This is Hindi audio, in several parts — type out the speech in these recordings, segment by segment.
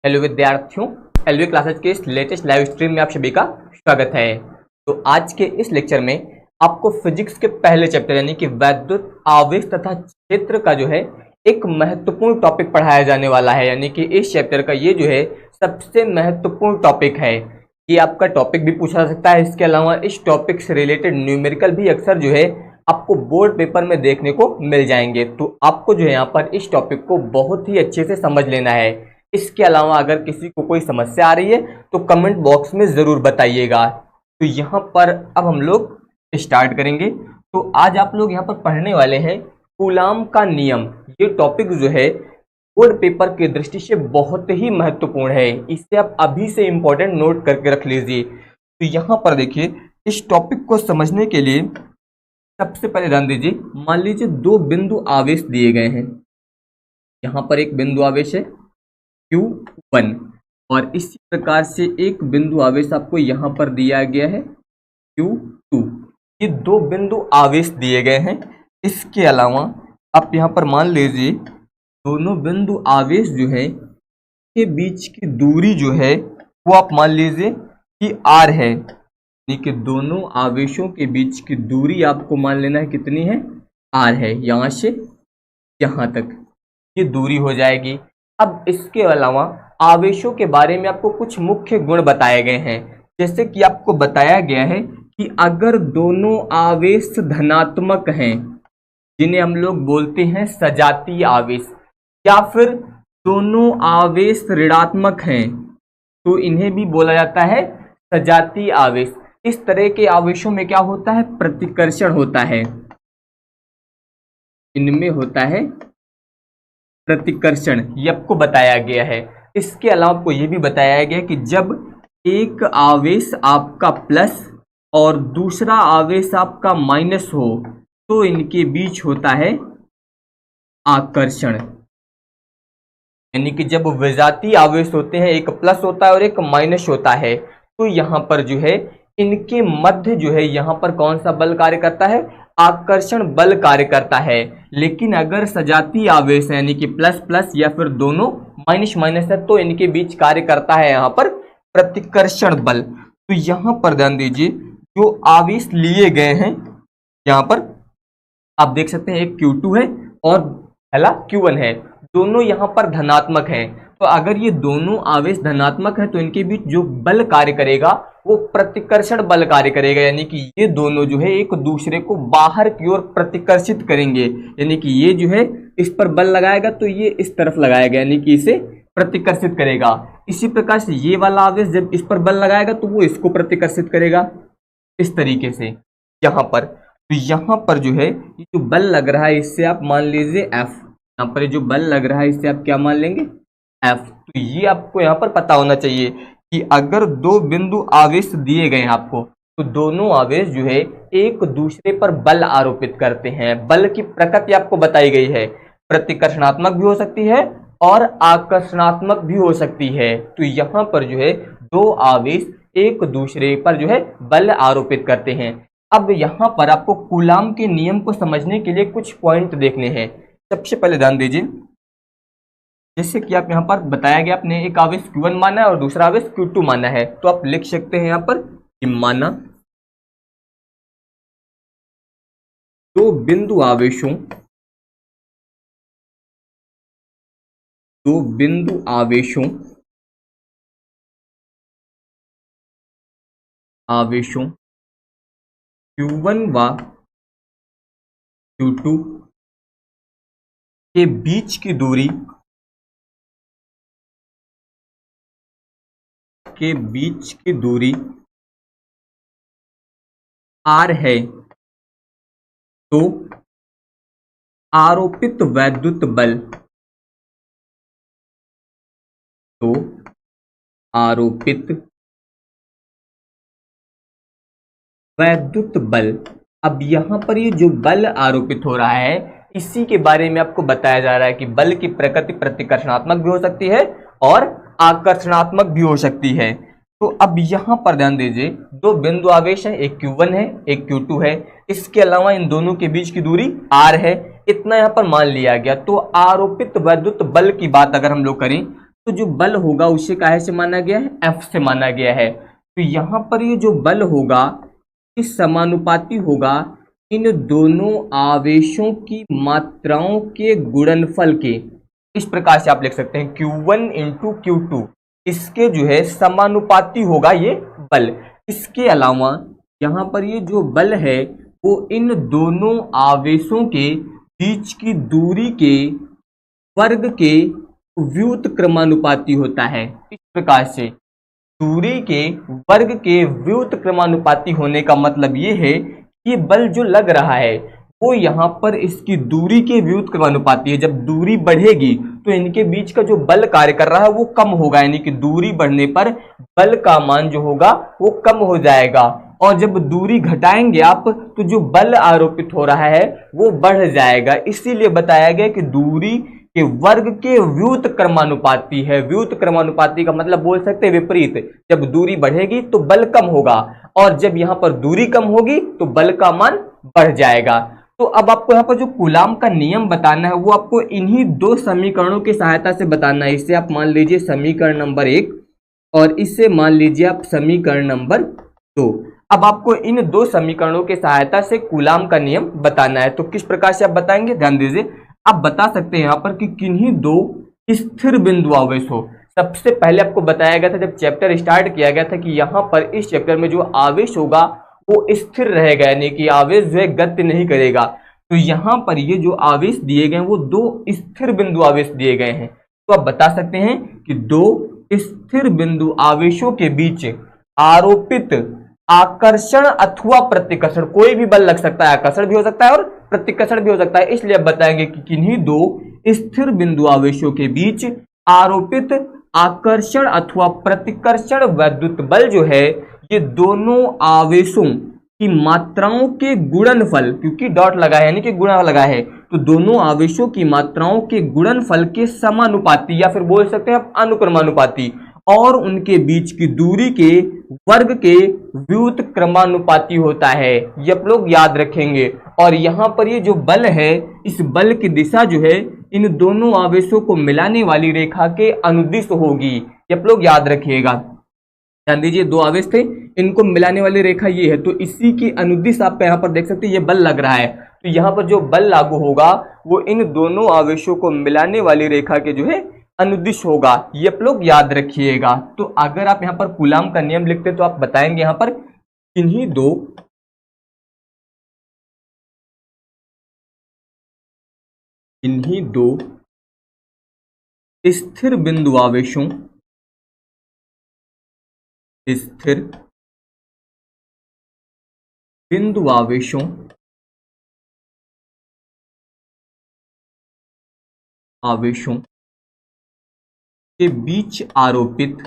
हेलो विद्यार्थियों, एलवी क्लासेज के इस लेटेस्ट लाइव स्ट्रीम में आप सभी का स्वागत है। तो आज के इस लेक्चर में आपको फिजिक्स के पहले चैप्टर यानी कि वैद्युत आवेश तथा क्षेत्र का जो है एक महत्वपूर्ण टॉपिक पढ़ाया जाने वाला है। यानी कि इस चैप्टर का ये जो है सबसे महत्वपूर्ण टॉपिक है। ये आपका टॉपिक भी पूछा जा सकता है। इसके अलावा इस टॉपिक से रिलेटेड न्यूमेरिकल भी अक्सर जो है आपको बोर्ड पेपर में देखने को मिल जाएंगे। तो आपको जो है यहाँ पर इस टॉपिक को बहुत ही अच्छे से समझ लेना है। इसके अलावा अगर किसी को कोई समस्या आ रही है तो कमेंट बॉक्स में ज़रूर बताइएगा। तो यहाँ पर अब हम लोग स्टार्ट करेंगे। तो आज आप लोग यहाँ पर पढ़ने वाले हैं कूलाम का नियम। ये टॉपिक जो है बोर्ड पेपर की दृष्टि से बहुत ही महत्वपूर्ण है। इसे आप अभी से इम्पोर्टेंट नोट करके रख लीजिए। तो यहाँ पर देखिए, इस टॉपिक को समझने के लिए सबसे पहले ध्यान दीजिए। मान लीजिए दो बिंदु आवेश दिए गए हैं। यहाँ पर एक बिंदु आवेश है Q1 और इसी प्रकार से एक बिंदु आवेश आपको यहाँ पर दिया गया है Q2। ये दो बिंदु आवेश दिए गए हैं। इसके अलावा आप यहाँ पर मान लीजिए दोनों बिंदु आवेश जो है के बीच की दूरी जो है वो आप मान लीजिए कि R है। यानी कि दोनों आवेशों के बीच की दूरी आपको मान लेना है कितनी है, R है। यहाँ से यहाँ तक ये दूरी हो जाएगी। अब इसके अलावा आवेशों के बारे में आपको कुछ मुख्य गुण बताए गए हैं। जैसे कि आपको बताया गया है कि अगर दोनों आवेश धनात्मक हैं, जिन्हें हम लोग बोलते हैं सजातीय आवेश, या फिर दोनों आवेश ऋणात्मक हैं तो इन्हें भी बोला जाता है सजातीय आवेश। इस तरह के आवेशों में क्या होता है, प्रतिकर्षण होता है। इनमें होता है प्रतिकर्षण, ये आपको बताया गया है। इसके अलावा आपको ये भी बताया गया कि जब एक आवेश आपका प्लस और दूसरा आवेश आपका माइनस हो तो इनके बीच होता है आकर्षण। यानी कि जब विजातीय आवेश होते हैं, एक प्लस होता है और एक माइनस होता है, तो यहाँ पर जो है इनके मध्य जो है यहाँ पर कौन सा बल कार्य करता है, आकर्षण बल कार्य करता है। लेकिन अगर सजातीय आवेश है यानी कि प्लस प्लस या फिर दोनों माइनस माइनस है तो इनके बीच कार्य करता है यहाँ पर प्रतिकर्षण बल। तो यहाँ पर ध्यान दीजिए, जो आवेश लिए गए हैं यहाँ पर आप देख सकते हैं, एक Q2 है और पहला Q1 है। दोनों यहाँ पर धनात्मक हैं। तो अगर ये दोनों आवेश धनात्मक है तो इनके बीच जो बल कार्य करेगा वो प्रतिकर्षण बल कार्य करेगा। यानी कि ये दोनों जो है एक दूसरे को बाहर की ओर प्रतिकर्षित करेंगे। यानी कि ये जो है इस पर बल लगाएगा तो ये इस तरफ लगाएगा, यानी कि इसे प्रतिकर्षित करेगा। इसी प्रकार से ये वाला आवेश जब इस पर बल लगाएगा तो वो इसको प्रतिकर्षित करेगा इस तरीके से यहाँ पर। तो यहाँ पर जो है ये जो बल लग रहा है इससे आप मान लीजिए F। यहाँ पर जो बल लग रहा है इससे आप क्या मान लेंगे, F। तो ये आपको यहाँ पर पता होना चाहिए कि अगर दो बिंदु आवेश दिए गए हैं आपको, तो दोनों आवेश जो है एक दूसरे पर बल आरोपित करते हैं। बल की प्रकृति आपको बताई गई है, प्रतिकर्षणात्मक भी हो सकती है और आकर्षणात्मक भी हो सकती है। तो यहाँ पर जो है दो आवेश एक दूसरे पर जो है बल आरोपित करते हैं। अब यहाँ पर आपको कूलाम के नियम को समझने के लिए कुछ पॉइंट देखने हैं। सबसे पहले ध्यान दीजिए, जैसे कि आप यहाँ पर बताया गया, आपने एक आवेश Q1 माना है और दूसरा आवेश Q2 माना है। तो आप लिख सकते हैं यहाँ पर कि माना दो बिंदु आवेशों Q1 व Q2 के बीच की दूरी R है, तो आरोपित वैद्युत बल अब यहाँ पर ये जो बल आरोपित हो रहा है इसी के बारे में आपको बताया जा रहा है कि बल की प्रकृति प्रतिकर्षणात्मक भी हो सकती है और आकर्षणात्मक भी हो सकती है। तो अब यहाँ पर ध्यान दीजिए, दो बिंदु आवेश है, एक Q1 है एक Q2 है। इसके अलावा इन दोनों के बीच की दूरी R है, इतना यहाँ पर मान लिया गया। तो आरोपित वैद्युत बल की बात अगर हम लोग करें तो जो बल होगा उसे काहे से माना गया है, एफ से माना गया है। तो यहाँ पर ये जो बल होगा इस समानुपाती होगा इन दोनों आवेशों की मात्राओं के गुणनफल के। इस प्रकार से आप लिख सकते हैं Q1 इंटू Q2, इसके जो है समानुपाती होगा ये बल। इसके अलावा यहाँ पर ये जो बल है वो इन दोनों आवेशों के बीच की दूरी के वर्ग के व्युत्क्रमानुपाती होता है। इस प्रकार से दूरी के वर्ग के व्युत्क्रमानुपाती होने का मतलब ये है कि बल जो लग रहा है वो यहाँ पर इसकी दूरी के व्युत्क्रमानुपाती है। जब दूरी बढ़ेगी तो इनके बीच का जो बल कार्य कर रहा है वो कम होगा, यानी कि दूरी बढ़ने पर बल का मान जो होगा वो कम हो जाएगा। और जब दूरी घटाएंगे आप तो जो बल आरोपित हो रहा है वो बढ़ जाएगा। इसीलिए बताया गया कि दूरी के वर्ग के व्युत्क्रमानुपाती है। व्युत्क्रमानुपाती का मतलब बोल सकते हैं विपरीत। जब दूरी बढ़ेगी तो बल कम होगा और जब यहाँ पर दूरी कम होगी तो बल का मान बढ़ जाएगा। तो अब आपको यहाँ पर जो कूलाम का नियम बताना है वो आपको इन्हीं दो समीकरणों की सहायता से बताना है। इससे आप मान लीजिए समीकरण नंबर 1 और इससे मान लीजिए आप समीकरण नंबर 2। अब आपको इन दो समीकरणों की सहायता से कूलाम का नियम बताना है। तो किस प्रकार से आप बताएंगे, ध्यान दीजिए। आप बता सकते हैं यहाँ पर कि किन्हीं दो स्थिर बिंदु आवेश हो। सबसे पहले आपको बताया गया था जब चैप्टर स्टार्ट किया गया था कि यहाँ पर इस चैप्टर में जो आवेश होगा वो स्थिर रहेगा, यानी कि आवेश जो है गति नहीं करेगा। तो यहाँ पर ये जो आवेश दिए गए हैं वो दो स्थिर बिंदु आवेश दिए गए हैं। तो आप बता सकते हैं कि दो स्थिर बिंदु आवेशों के बीच आरोपित आकर्षण अथवा प्रतिकर्षण, कोई भी बल लग सकता है, आकर्षण भी हो सकता है और प्रतिकर्षण भी हो सकता है। इसलिए अब बताएंगे कि किन्हीं दो स्थिर बिंदु आवेशों के बीच आरोपित आकर्षण अथवा प्रतिकर्षण वैद्युत बल जो है ये दोनों आवेशों की मात्राओं के गुणनफल, क्योंकि डॉट लगा है यानी कि गुणा लगा है, तो दोनों आवेशों की मात्राओं के गुणनफल के समानुपाती या फिर बोल सकते हैं आप अनुक्रमानुपाती और उनके बीच की दूरी के वर्ग के व्युत्क्रमानुपाती होता है। ये आप लोग याद रखेंगे। और यहाँ पर ये जो बल है इस बल की दिशा जो है इन दोनों आवेशों को मिलाने वाली रेखा के अनुदिश होगी। ये आप लोग याद रखिएगा। ध्यान दीजिए, दो आवेश थे, इनको मिलाने वाली रेखा ये है, तो इसी की अनुदिश आप यहाँ पर देख सकते हैं ये बल लग रहा है। तो यहाँ पर जो बल लागू होगा वो इन दोनों आवेशों को मिलाने वाली रेखा के जो है अनुदिश होगा। ये आप लोग याद रखिएगा। तो अगर आप यहाँ पर कूलाम का नियम लिखते तो आप बताएंगे यहाँ पर किन्हीं दो स्थिर बिंदु आवेशों आवेशों के बीच आरोपित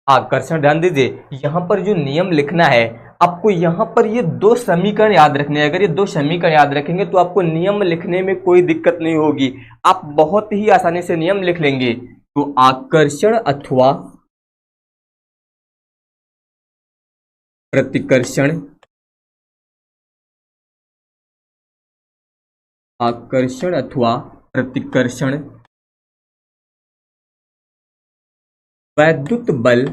आकर्षण, ध्यान दीजिए यहां पर जो नियम लिखना है आपको, यहां पर ये दो समीकरण याद रखने हैं। अगर ये दो समीकरण याद रखेंगे तो आपको नियम लिखने में कोई दिक्कत नहीं होगी, आप बहुत ही आसानी से नियम लिख लेंगे। तो आकर्षण अथवा प्रतिकर्षण, वैद्युत बल,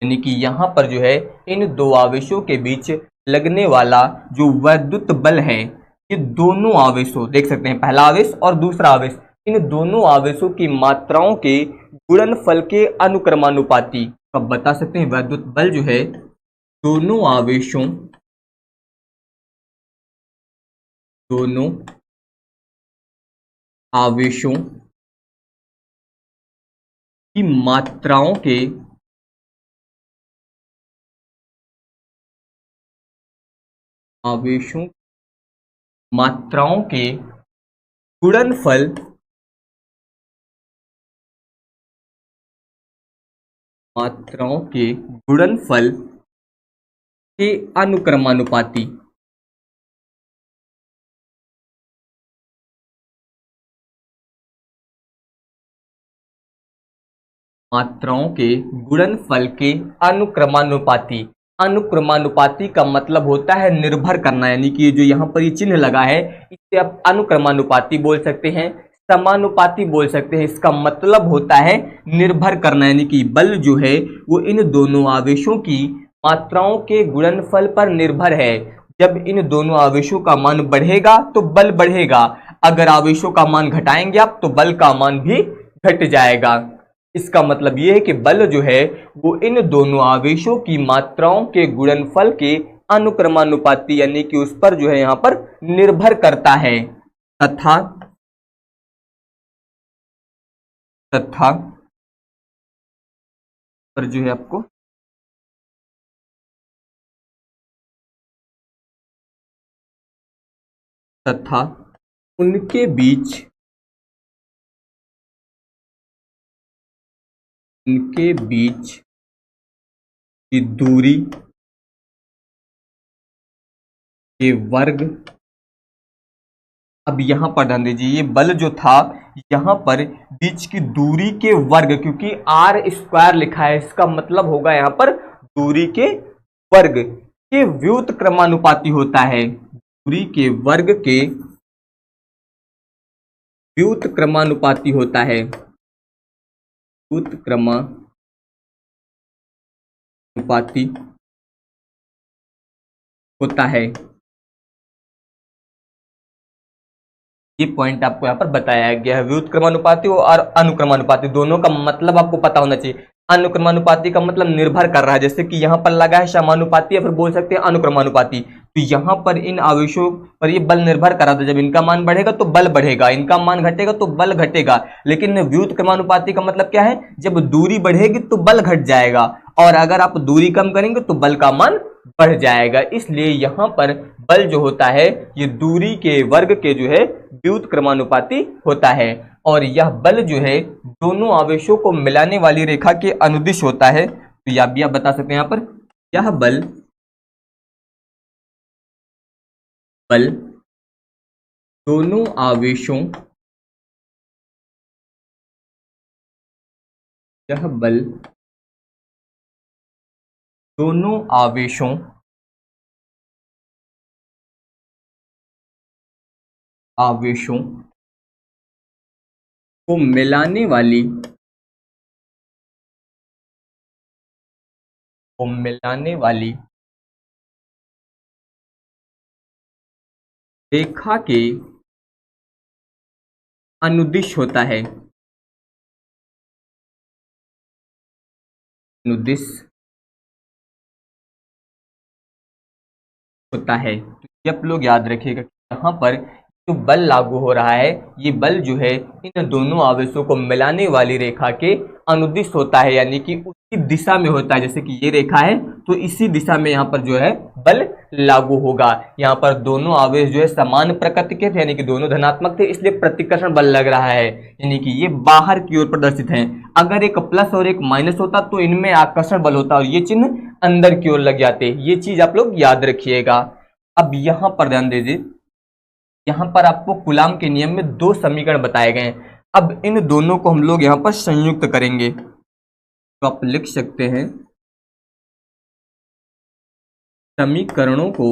यानी कि यहां पर जो है इन दो आवेशों के बीच लगने वाला जो वैद्युत बल है ये दोनों आवेशों, देख सकते हैं पहला आवेश और दूसरा आवेश, इन दोनों आवेशों की मात्राओं के गुणनफल के अनुक्रमानुपाती। अब बता सकते हैं वैद्युत बल जो है दोनों आवेशों की मात्राओं के गुणनफल के अनुक्रमानुपाती। मात्राओं के गुणनफल के अनुक्रमानुपाती। अनुक्रमानुपाती का मतलब होता है निर्भर करना, यानी कि जो यहाँ पर ये चिन्ह लगा है इसे आप अनुक्रमानुपाती बोल सकते हैं, समानुपाती बोल सकते हैं। इसका मतलब होता है निर्भर करना, यानी कि बल जो है वो इन दोनों आवेशों की मात्राओं के गुणनफल पर निर्भर है। जब इन दोनों आवेशों का मान बढ़ेगा तो बल बढ़ेगा, अगर आवेशों का मान घटाएंगे आप तो बल का मान भी घट जाएगा। इसका मतलब यह है कि बल जो है वो इन दोनों आवेशों की मात्राओं के गुणनफल के अनुक्रमानुपाती यानी कि उस पर जो है यहां पर निर्भर करता है। तथा पर जो है आपको तथा उनके बीच की दूरी के वर्ग। अब यहां पर ध्यान दीजिए, ये बल जो था यहां पर बीच की दूरी के वर्ग, क्योंकि आर स्क्वायर लिखा है, इसका मतलब होगा यहां पर दूरी के वर्ग के व्युत्क्रमानुपाती होता है। दूरी के वर्ग के व्युत्क्रमानुपाती होता है। व्युत्क्रमानुपाती होता है। ये पॉइंट आपको यहाँ पर बताया गया है। व्युत्क्रमानुपाती और अनुक्रमानुपाती दोनों का मतलब आपको पता होना चाहिए। अनुक्रमानुपाती का मतलब निर्भर कर रहा है, जैसे कि यहाँ पर लगा है समानुपाती या फिर बोल सकते हैं अनुक्रमानुपाती। तो यहाँ पर इन आवेशों पर ये बल निर्भर कर रहा था, जब इनका मान बढ़ेगा तो बल बढ़ेगा, इनका मान घटेगा तो बल घटेगा। लेकिन व्युत्क्रमानुपाती का मतलब क्या है, जब दूरी बढ़ेगी तो बल घट जाएगा और अगर आप दूरी कम करेंगे तो बल का मान बढ़ जाएगा। इसलिए यहां पर बल जो होता है ये दूरी के वर्ग के जो है व्युत्क्रमानुपाती होता है और यह बल जो है दोनों आवेशों को मिलाने वाली रेखा के अनुदिश होता है। तो यह भी आप बता सकते हैं यहां पर, यह बल दोनों आवेशों यह बल दोनों आवेशों को मिलाने वाली रेखा के अनुदिश होता है। अनुदिश होता है। तो ये आप लोग याद रखिएगा कि यहाँ पर जो बल लागू हो रहा है ये बल जो है इन दोनों आवेशों को मिलाने वाली रेखा के अनुदिश होता है, यानी कि उसी दिशा में होता है। जैसे कि ये रेखा है तो इसी दिशा में यहाँ पर जो है बल लागू होगा। यहाँ पर दोनों आवेश जो है समान प्रकृति के थे, यानी कि दोनों धनात्मक थे, इसलिए प्रतिकर्षण बल लग रहा है, यानी कि ये बाहर की ओर प्रदर्शित है। अगर एक प्लस और एक माइनस होता तो इनमें आकर्षण बल होता और ये चिन्ह अंदर की ओर लग जाते। ये चीज आप लोग याद रखिएगा। अब यहां पर ध्यान दीजिए, यहां पर आपको कूलाम के नियम में दो समीकरण बताए गए हैं। अब इन दोनों को हम लोग यहां पर संयुक्त करेंगे, तो आप लिख सकते हैं समीकरणों को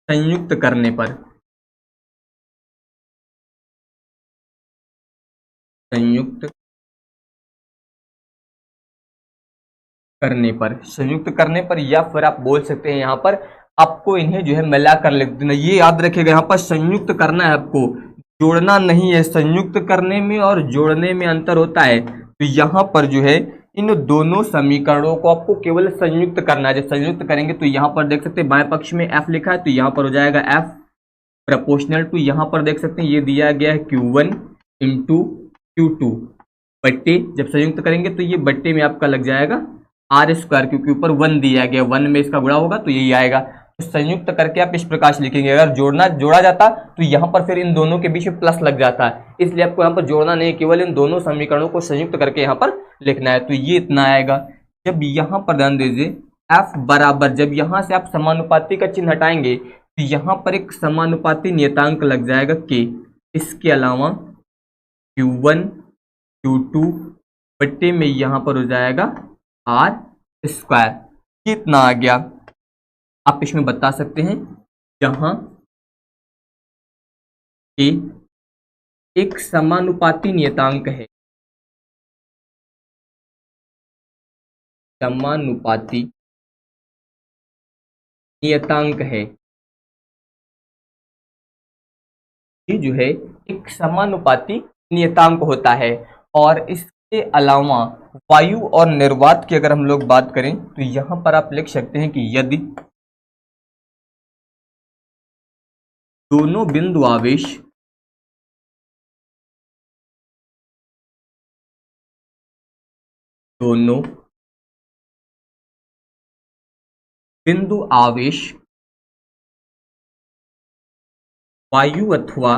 संयुक्त करने पर संयुक्त करने पर या फिर आप बोल सकते हैं यहाँ पर आपको इन्हें जो है मिलाकर लिख देना। ये याद रखिएगा, यहाँ पर संयुक्त करना है आपको, जोड़ना नहीं है। संयुक्त करने में और जोड़ने में अंतर होता है। तो यहाँ पर जो है इन दोनों समीकरणों को आपको केवल संयुक्त करना है। जब संयुक्त करेंगे तो यहाँ पर देख सकते हैं बाएं पक्ष में f लिखा है, तो यहाँ पर हो जाएगा f प्रोपोर्शनल टू, यहाँ पर देख सकते हैं ये दिया गया है Q1 इंटू Q2 बट्टे, जब संयुक्त करेंगे तो ये बट्टे में आपका लग जाएगा आर स्क्वायर, क्योंकि ऊपर 1 दिया गया, 1 में इसका गुणा होगा तो यही आएगा। तो संयुक्त करके आप इस प्रकार से लिखेंगे। अगर जोड़ा जाता तो यहाँ पर फिर इन दोनों के बीच में प्लस लग जाता है, इसलिए आपको यहाँ पर जोड़ना नहीं, केवल इन दोनों समीकरणों को संयुक्त करके यहाँ पर लिखना है। तो ये इतना आएगा। जब यहाँ पर ध्यान दीजिए एफ बराबर, जब यहाँ से आप समानुपाती का चिन्ह हटाएंगे तो यहाँ पर एक समानुपाती नियतांक लग जाएगा के। इसके अलावा Q1 Q2 बट्टे में यहाँ पर हो जाएगा R स्क्वायर। कितना आ गया आप इसमें बता सकते हैं, जहां ए एक समानुपाती नियतांक है, समानुपाती नियतांक है, ये जो है एक समानुपाती नियतांक होता है। और इसके अलावा वायु और निर्वात की अगर हम लोग बात करें तो यहां पर आप लिख सकते हैं कि यदि दोनों बिंदु आवेश वायु अथवा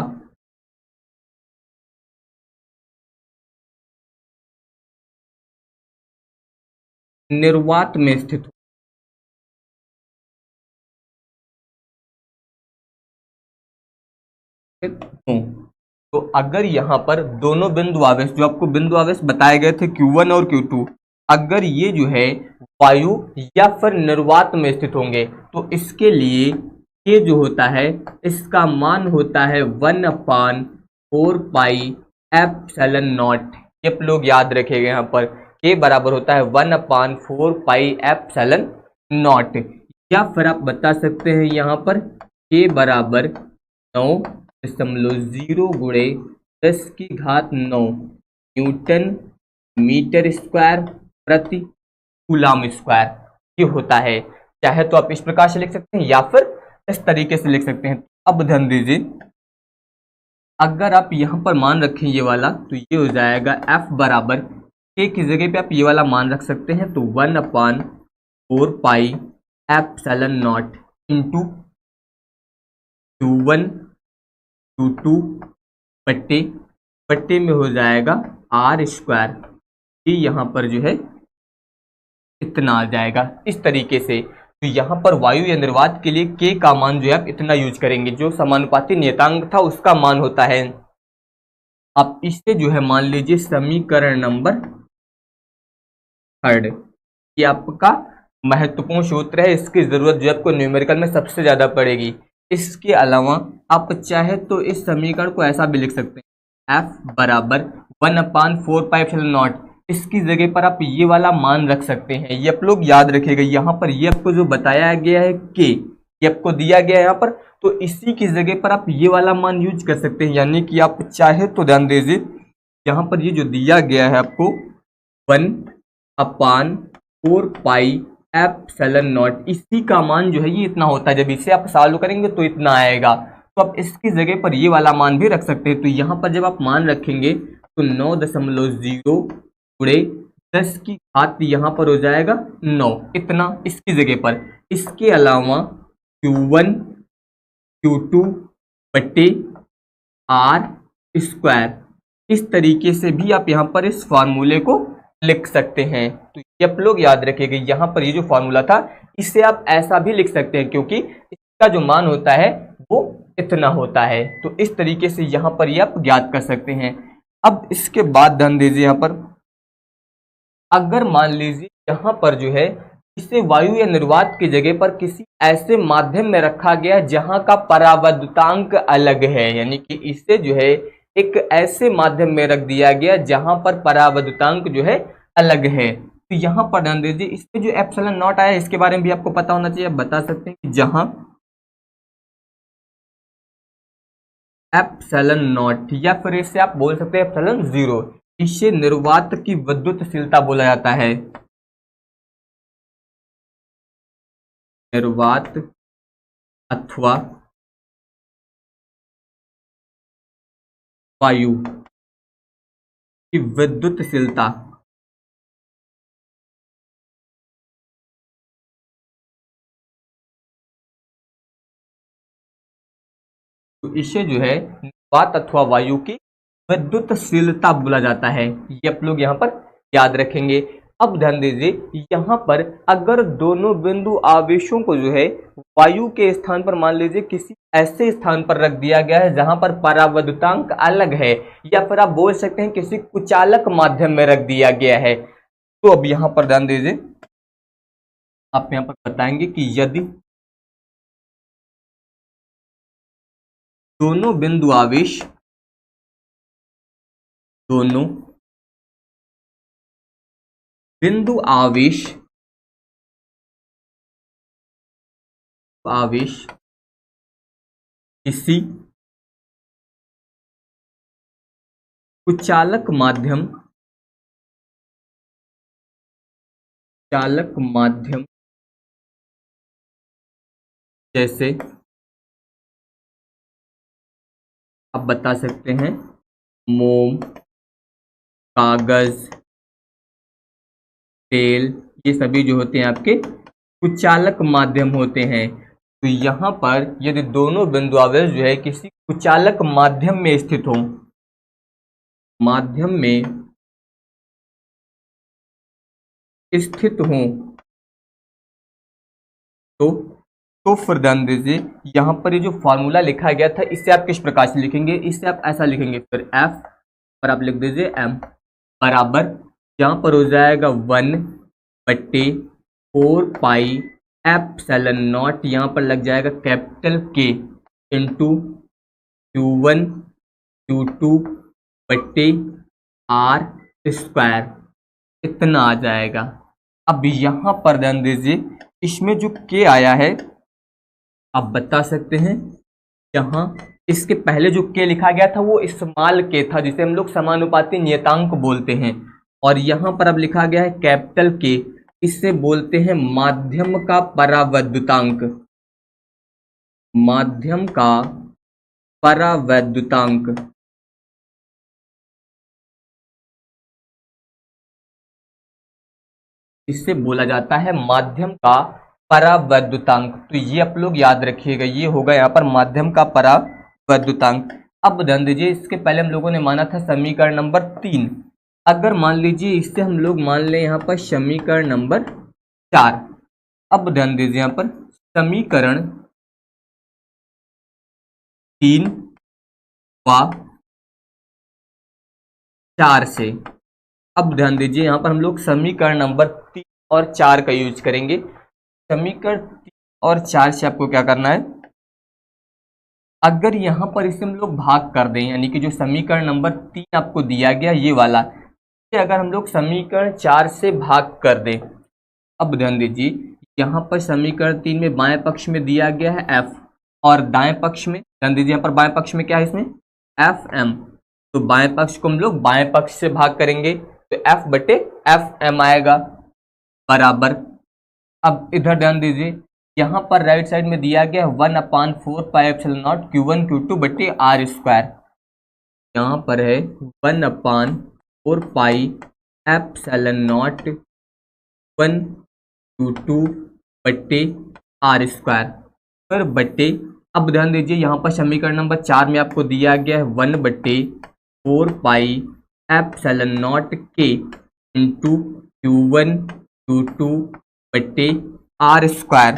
निर्वात में स्थित हो, तो अगर यहां पर दोनों बिंदु आवेश, जो आपको बिंदु आवेश बताए गए थे Q1 और Q2, अगर ये जो है वायु या फिर निर्वात में स्थित होंगे तो इसके लिए ये जो होता है इसका मान होता है 1/4 पाई एप्सिलॉन नॉट। ये आप लोग याद रखिएगा, यहाँ पर के बराबर होता है 1/4 पाई एप्सिलॉन नॉट। या फिर आप बता सकते हैं यहाँ पर के बराबर 9.0 गुणे 10⁻9 न्यूटन मीटर स्क्वायर प्रति कूलम स्क्वायर ये होता है। चाहे तो आप इस प्रकार से लिख सकते हैं या फिर इस तरीके से लिख सकते हैं। अब ध्यान दीजिए, अगर आप यहां पर मान रखें ये वाला, तो ये हो जाएगा F बराबर के की जगह पे आप ये वाला मान रख सकते हैं, तो 1/4 pi epsilon not into Q1 Q2 बट्टे में हो जाएगा R स्क्वायर। ये यहाँ पर जो है इतना आ जाएगा इस तरीके से। तो यहाँ पर वायु या निर्वात के लिए के का मान जो है आप इतना यूज करेंगे, जो समानुपाती नियतांक था उसका मान होता है। आप इसे जो है मान लीजिए समीकरण नंबर 3, ये आपका महत्वपूर्ण सूत्र है, इसकी जरूरत जो आपको न्यूमेरिकल में सबसे ज्यादा पड़ेगी। इसके अलावा आप चाहे तो इस समीकरण को ऐसा भी लिख सकते हैं, F बराबर 1/4 पाई एप्सिलॉन नॉट। इसकी जगह पर आप ये वाला मान रख सकते हैं। ये आप लोग याद रखिएगा, यहाँ पर ये आपको जो बताया गया है के, ये आपको दिया गया है यहाँ पर, तो इसी की जगह पर आप ये वाला मान यूज कर सकते हैं। यानी कि आप चाहे तो ध्यान दीजिए, यहाँ पर ये जो दिया गया है आपको 1/4 पाई एप्सिलॉन नॉट, इसी का मान जो है ये इतना होता है। जब इसे आप सॉल्व करेंगे तो इतना आएगा, तो आप इसकी जगह पर ये वाला मान भी रख सकते हैं। तो यहाँ पर जब आप मान रखेंगे तो 9.0 गुणे 10⁻, यहाँ पर हो जाएगा 9, इतना इसकी जगह पर। इसके अलावा Q1 Q2 बट्टे R स्क्वायर, इस तरीके से भी आप यहाँ पर इस फार्मूले को लिख सकते हैं। तो ये आप लोग याद रखिएगा, यहाँ पर ये जो फार्मूला था इसे आप ऐसा भी लिख सकते हैं, क्योंकि इसका जो मान होता है वो इतना होता है। तो इस तरीके से यहाँ पर ये आप ज्ञात कर सकते हैं। अब इसके बाद ध्यान दीजिए, यहाँ पर अगर मान लीजिए यहाँ पर जो है इसे वायु या निर्वात की जगह पर किसी ऐसे माध्यम में रखा गया जहां का परावर्तनांक अलग है, यानी कि इसे जो है एक ऐसे माध्यम में रख दिया गया जहां पर परावर्तनांक जो है अलग है। तो यहाँ पर ध्यान दीजिए, इसमें जो एप्सिलॉन नॉट आया इसके बारे में भी आपको पता होना चाहिए। आप बता सकते हैं कि जहां एप्सिलॉन नॉट, या फिर इसे आप बोल सकते हैं एप्सिलॉन 0, इसे निर्वात की विद्युतशीलता बोला जाता है। निर्वात अथवा वायु की विद्युतशीलता, तो इसे जो है निर्वात अथवा वायु की विद्युतशीलता बोला जाता है। ये आप लोग यहाँ पर याद रखेंगे। अब ध्यान दीजिए यहाँ पर अगर दोनों बिंदु आवेशों को जो है वायु के स्थान पर मान लीजिए किसी ऐसे स्थान पर रख दिया गया है जहां पर परावैद्युतांक अलग है, या फिर आप बोल सकते हैं किसी कुचालक माध्यम में रख दिया गया है, तो अब यहां पर ध्यान दीजिए आप यहां पर बताएंगे कि यदि दोनों बिंदु आवेश किसी कुचालक माध्यम जैसे आप बता सकते हैं मोम, कागज, तेल, ये सभी जो होते हैं आपके कुचालक माध्यम होते हैं। तो यहाँ पर यदि दोनों बिंदु आवेश जो है किसी कुचालक माध्यम में स्थित हो, तो फिर ध्यान दीजिए यहाँ पर ये जो फॉर्मूला लिखा गया था इसे आप किस प्रकार से लिखेंगे, इसे आप ऐसा लिखेंगे, फिर F पर आप लिख दीजिए M बराबर यहाँ पर हो जाएगा 1/4 पाई एप्सिलॉन नॉट, यहाँ पर लग जाएगा capital K into Q1 Q2 बट्टे R स्क्वायर, इतना आ जाएगा। अब यहाँ पर ध्यान दीजिए इसमें जो K आया है आप बता सकते हैं, यहाँ इसके पहले जो K लिखा गया था वो स्मॉल K था जिसे हम लोग समानुपाती नियतांक बोलते हैं, और यहाँ पर अब लिखा गया है कैपिटल K, इससे बोलते हैं माध्यम का परावैद्युतांक, इससे बोला जाता है माध्यम का परावैद्युतांक। तो ये आप लोग याद रखिएगा, ये होगा यहाँ पर माध्यम का परावैद्युतांक। अब ध्यान दीजिए इसके पहले हम लोगों ने माना था समीकरण नंबर 3, अगर मान लीजिए इससे हम लोग मान लें यहाँ पर समीकरण नंबर 4। अब ध्यान दीजिए यहाँ पर समीकरण 3 व 4 से, अब ध्यान दीजिए यहाँ पर हम लोग समीकरण नंबर 3 और 4 का यूज करेंगे। समीकरण 3 और 4 से आपको क्या करना है, अगर यहाँ पर इसे हम लोग भाग कर दें, यानी कि जो समीकरण नंबर 3 आपको दिया गया ये वाला, अगर हम लोग समीकरण 4 से भाग कर दें, अब ध्यान दीजिए यहाँ पर समीकरण 3 में बाएं पक्ष में दिया गया है F, और दाएं पक्ष में ध्यान दीजिए यहाँ पर बाएं पक्ष में क्या है इसमें FM, तो बाएं पक्ष को हम लोग बाएं पक्ष से भाग करेंगे तो F बटे FM आएगा बराबर। अब इधर ध्यान दीजिए यहाँ पर राइट साइड में दिया गया 1/4 pi epsilon not Q1 Q2 बटे R स्क्वायर, यहाँ पर है 1/4 पाई एप्सिलॉन नॉट 1 Q2 बटे R स्क्वायर, फिर बटे, अब ध्यान दीजिए यहाँ पर समीकरण नंबर 4 में आपको दिया गया है 1/4 pi epsilon not K into Q1 Q2 बटे R स्क्वायर।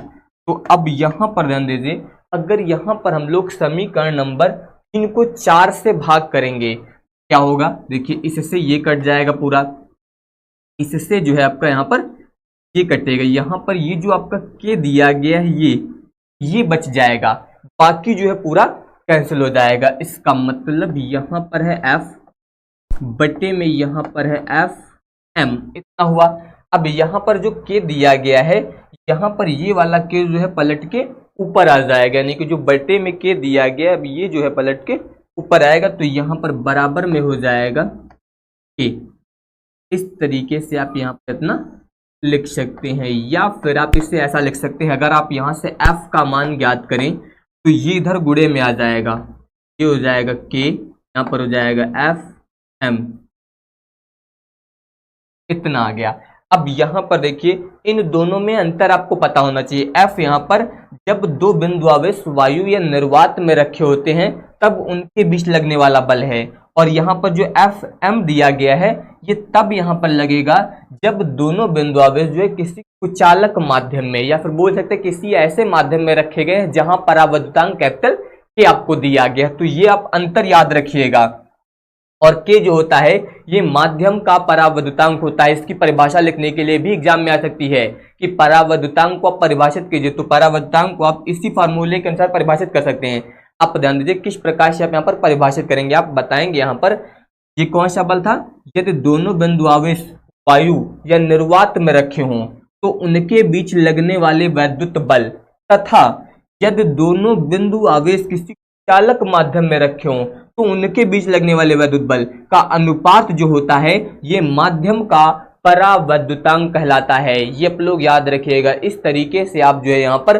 तो अब यहाँ पर ध्यान दीजिए अगर यहाँ पर हम लोग समीकरण नंबर 3 को 4 से भाग करेंगे क्या होगा, देखिए इससे ये कट जाएगा पूरा, इससे जो है आपका यहाँ पर ये कटेगा, यहाँ पर ये जो आपका K दिया गया है ये बच जाएगा, बाकी जो है पूरा कैंसिल हो जाएगा। इसका मतलब यहाँ पर है F बटे में यहाँ पर है FM, इतना हुआ। अब यहाँ पर जो K दिया गया है यहाँ पर ये वाला K जो है पलट के ऊपर आ जाएगा, यानी कि जो बटे में K दिया गया अब ये जो है पलट के ऊपर आएगा, तो यहाँ पर बराबर में हो जाएगा K। इस तरीके से आप यहाँ पर इतना लिख सकते हैं, या फिर आप इसे ऐसा लिख सकते हैं, अगर आप यहाँ से F का मान ज्ञात करें तो ये इधर गुणे में आ जाएगा, ये हो जाएगा K, यहाँ पर हो जाएगा FM, इतना आ गया। अब यहाँ पर देखिए इन दोनों में अंतर आपको पता होना चाहिए। F यहाँ पर जब दो बिंदु आवेश वायु या निर्वात में रखे होते हैं तब उनके बीच लगने वाला बल है, और यहाँ पर जो एफ एम दिया गया है ये तब यहाँ पर लगेगा जब दोनों बिंदु आवेश जो है किसी कुचालक माध्यम में या फिर बोल सकते हैं किसी ऐसे माध्यम में रखे गए हैं जहां परावैद्युतांक कैपिटल के आपको दिया गया। तो ये आप अंतर याद रखिएगा। और के जो होता है ये माध्यम का परावैद्युतांक होता है। इसकी परिभाषा लिखने के लिए भी एग्जाम में आ सकती है कि परावैद्युतांक को आप परिभाषित कीजिए, तो परावैद्युतांक को आप इसी फार्मूले के अनुसार परिभाषित कर सकते हैं। आप ध्यान दीजिए किस प्रकार से आप यहाँ पर परिभाषित करेंगे। आप बताएंगे यहाँ पर ये कौन सा बल था, यदि दोनों बिंदु आवेश वायु या निर्वात में रखे हों तो उनके बीच लगने वाले वैद्युत बल, तथा यदि दोनों बिंदु आवेश किसी चालक माध्यम में रखे हों तो उनके बीच लगने वाले वैद्युत बल का अनुपात जो होता है ये माध्यम का परावैद्युतांक कहलाता है। ये आप लोग याद रखिएगा। इस तरीके से आप जो है यहाँ पर